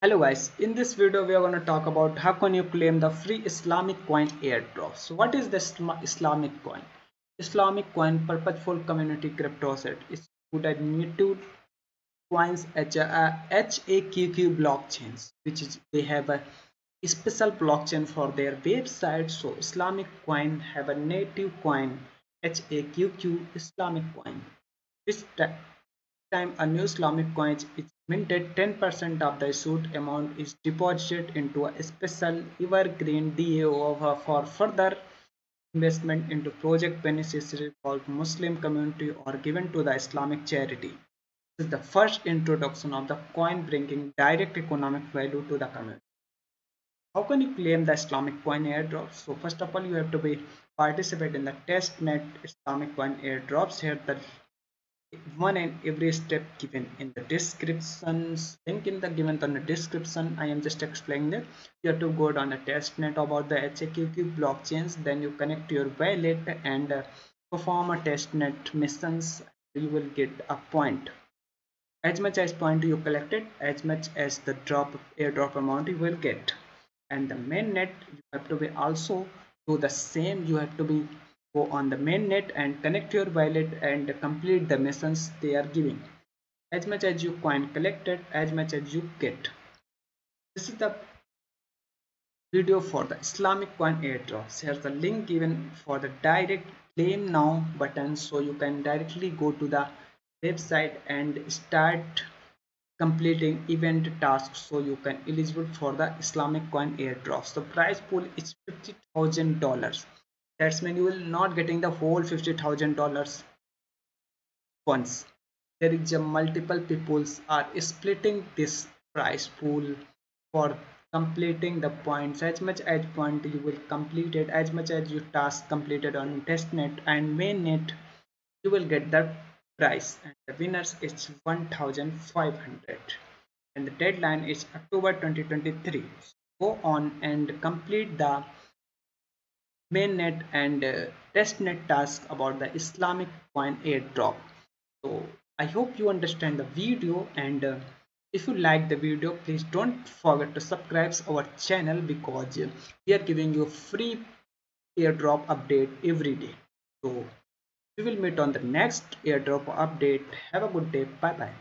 Hello guys, in this video we are going to talk about how can you claim the free Islamic coin airdrop. So what is the Islamic coin? Islamic coin purposeful community crypto asset is good at new coins HAQQ blockchains, which is they have a special blockchain for their website. So Islamic coin have a native coin HAQQ Islamic coin, which time a new Islamic coin is minted, 10% of the issued amount is deposited into a special evergreen DAO for further investment into project beneficiary called Muslim community or given to the Islamic charity. This is the first introduction of the coin bringing direct economic value to the community. How can you claim the Islamic coin airdrop? So first of all, you have to be participate in the testnet Islamic coin airdrops. Here the one and every step given in the descriptions, link in the given on the description. I am just explaining that you have to go down the testnet about the HAQQ blockchains, then you connect your wallet and perform a testnet missions. You will get a point. As much as point you collected, as much as the airdrop amount you will get. And the mainnet you have to be also do the same. You have to be go on the mainnet and connect your wallet and complete the missions they are giving. As much as you coin collected, as much as you get. This is the video for the Islamic coin airdrops. Here's the link given for the direct claim now button, so you can directly go to the website and start completing event tasks so you can eligible for the Islamic coin airdrops. The prize pool is $50,000. That's mean you will not getting the whole $50,000 once. There is a multiple peoples are splitting this prize pool for completing the points. As much as point you will complete it, as much as you task completed on testnet and mainnet, you will get the prize. And the winners is 1,500 and the deadline is October 2023. So go on and complete the mainnet and testnet task about the Islamic coin airdrop. So I hope you understand the video, and if you like the video, please don't forget to subscribe our channel because we are giving you free airdrop update every day. So we will meet on the next airdrop update. Have a good day. Bye bye.